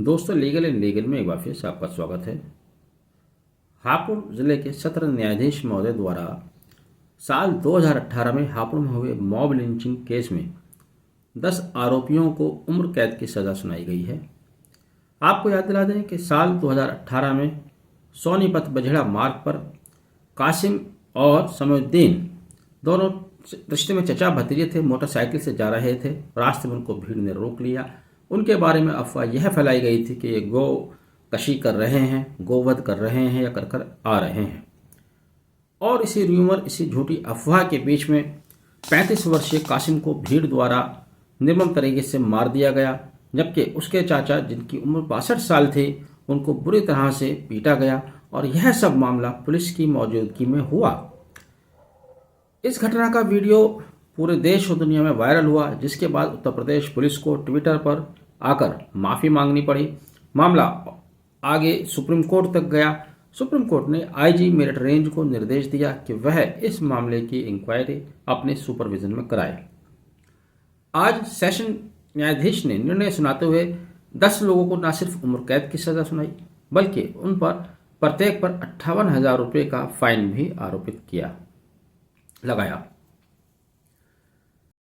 दोस्तों, legal and legal में एक बार फिर से आपका स्वागत है। हापुड़ जिले के सत्र न्यायाधीश महोदय द्वारा साल 2018 में हापुड़ में हुए मॉब लिंचिंग केस में 10 आरोपियों को उम्र कैद की सज़ा सुनाई गई है। आपको याद दिला दें कि साल 2018 में सोनीपत बझड़ा मार्ग पर कासिम और समउद्दीन दोनों रिश्ते में चचा भतीजे थे, मोटरसाइकिल से जा रहे थे। रास्ते में उनको भीड़ ने रोक लिया। उनके बारे में अफवाह यह फैलाई गई थी कि ये गौ कशी कर रहे हैं, गोवध कर रहे हैं या कर आ रहे हैं। और इसी झूठी अफवाह के बीच में 35 वर्षीय कासिम को भीड़ द्वारा निर्मम तरीके से मार दिया गया, जबकि उसके चाचा जिनकी उम्र 62 साल थी उनको बुरी तरह से पीटा गया। और यह सब मामला पुलिस की मौजूदगी में हुआ। इस घटना का वीडियो पूरे देश और दुनिया में वायरल हुआ, जिसके बाद उत्तर प्रदेश पुलिस को ट्विटर पर आकर माफ़ी मांगनी पड़ी। मामला आगे सुप्रीम कोर्ट तक गया। सुप्रीम कोर्ट ने आईजी मेरठ रेंज को निर्देश दिया कि वह इस मामले की इंक्वायरी अपने सुपरविजन में कराए। आज सेशन न्यायाधीश ने निर्णय सुनाते हुए 10 लोगों को न सिर्फ उम्र कैद की सज़ा सुनाई, बल्कि उन पर प्रत्येक पर 58,000 रुपये का फाइन भी लगाया।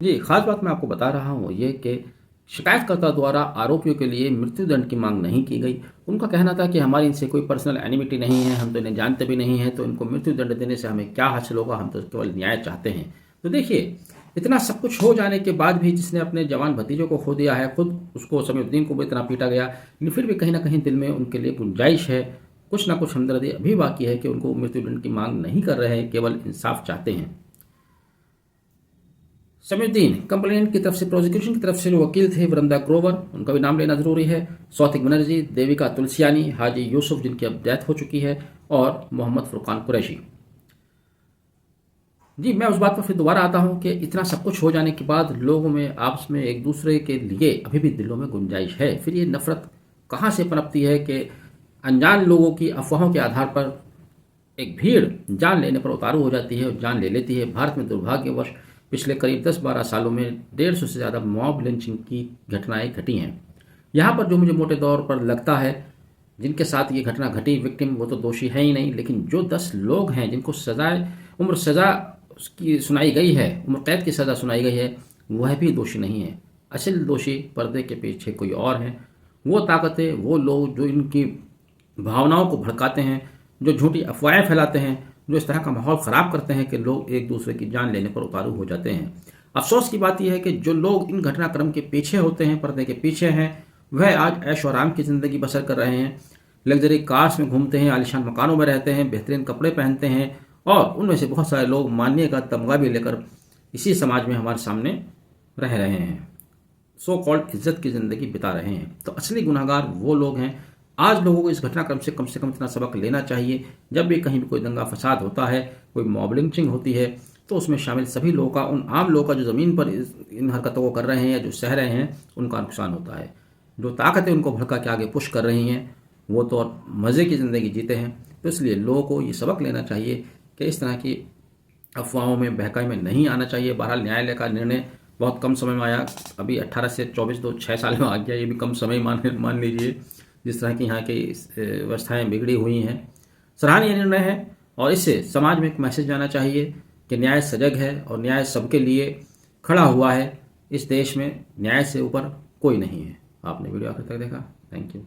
जी, खास बात मैं आपको बता रहा हूँ ये कि शिकायतकर्ता द्वारा आरोपियों के लिए मृत्युदंड की मांग नहीं की गई। उनका कहना था कि हमारी इनसे कोई पर्सनल एनिमिटी नहीं है, हम तो इन्हें जानते भी नहीं हैं, तो इनको मृत्युदंड देने से हमें क्या हासिल होगा, हम तो केवल न्याय चाहते हैं। तो देखिए, इतना सब कुछ हो जाने के बाद भी जिसने अपने जवान भतीजों को खो दिया है, खुद उसको समउद्दीन को भी इतना पीटा गया, लेकिन फिर भी कहीं ना कहीं दिल में उनके लिए गुंजाइश है, कुछ ना कुछ हमदर्दी अभी बाकी है कि उनको मृत्युदंड की मांग नहीं कर रहे हैं, केवल इंसाफ चाहते हैं। समउद्दीन कंप्लेंट की तरफ से, प्रोसिक्यूशन की तरफ से जो वकील थे वृंदा ग्रोवर, उनका भी नाम लेना जरूरी है, सौतिक बनर्जी, देविका तुलसियानी, हाजी यूसुफ जिनकी अब डेथ हो चुकी है, और मोहम्मद फुरकान कुरैशी। जी, मैं उस बात पर फिर दोबारा आता हूं कि इतना सब कुछ हो जाने के बाद लोगों में आपस में एक दूसरे के लिए अभी भी दिलों में गुंजाइश है। फिर ये नफरत कहाँ से पनपती है कि अनजान लोगों की अफवाहों के आधार पर एक भीड़ जान लेने पर उतारू हो जाती है और जान ले लेती है। भारत में दुर्भाग्यवश पिछले करीब 10-12 सालों में 150 से ज़्यादा मॉब लिंचिंग की घटनाएं घटी हैं। यहाँ पर जो मुझे मोटे तौर पर लगता है जिनके साथ ये घटना घटी, विक्टिम वो तो दोषी है ही नहीं, लेकिन जो 10 लोग हैं जिनको उम्र सज़ा की सुनाई गई है, उम्र कैद की सज़ा सुनाई गई है, वह भी दोषी नहीं है। असल दोषी पर्दे के पीछे कोई और हैं। वो ताकतें, वो लोग जो इनकी भावनाओं को भड़काते हैं, जो झूठी अफवाहें फैलाते हैं, जो इस तरह का माहौल ख़राब करते हैं कि लोग एक दूसरे की जान लेने पर उतारू हो जाते हैं। अफसोस की बात यह है कि जो लोग इन घटनाक्रम के पीछे होते हैं, पर्दे के पीछे हैं, वह आज ऐश और आराम की ज़िंदगी बसर कर रहे हैं, लग्जरी कार्स में घूमते हैं, आलीशान मकानों में रहते हैं, बेहतरीन कपड़े पहनते हैं, और उनमें से बहुत सारे लोग मान्य का तमगा भी लेकर इसी समाज में हमारे सामने रह रहे हैं, सो कॉल्ड इज्जत की ज़िंदगी बिता रहे हैं। तो असली गुनहगार वो लोग हैं। आज लोगों को इस घटनाक्रम से कम इतना सबक लेना चाहिए। जब भी कहीं भी कोई दंगा फसाद होता है, कोई मॉब लिंचिंग होती है, तो उसमें शामिल सभी लोगों का, उन आम लोगों का जो ज़मीन पर इन हरकतों को कर रहे हैं या जो सह रहे हैं, उनका नुकसान होता है। जो ताकतें उनको भड़का के आगे पुश कर रही हैं, वो तो और मज़े की ज़िंदगी जीते हैं। तो इसलिए लोगों को ये सबक लेना चाहिए कि इस तरह की अफवाहों में, बहकाई में नहीं आना चाहिए। बहरहाल न्यायालय का निर्णय बहुत कम समय में आया, अभी 18 से 24 तो 6 साल में आ गया, ये भी कम समय मान लीजिए, जिस तरह की यहाँ की व्यवस्थाएं बिगड़ी हुई हैं। सराहनीय निर्णय है, और इससे समाज में एक मैसेज जाना चाहिए कि न्याय सजग है और न्याय सबके लिए खड़ा हुआ है। इस देश में न्याय से ऊपर कोई नहीं है। आपने वीडियो आखिर तक देखा, थैंक यू।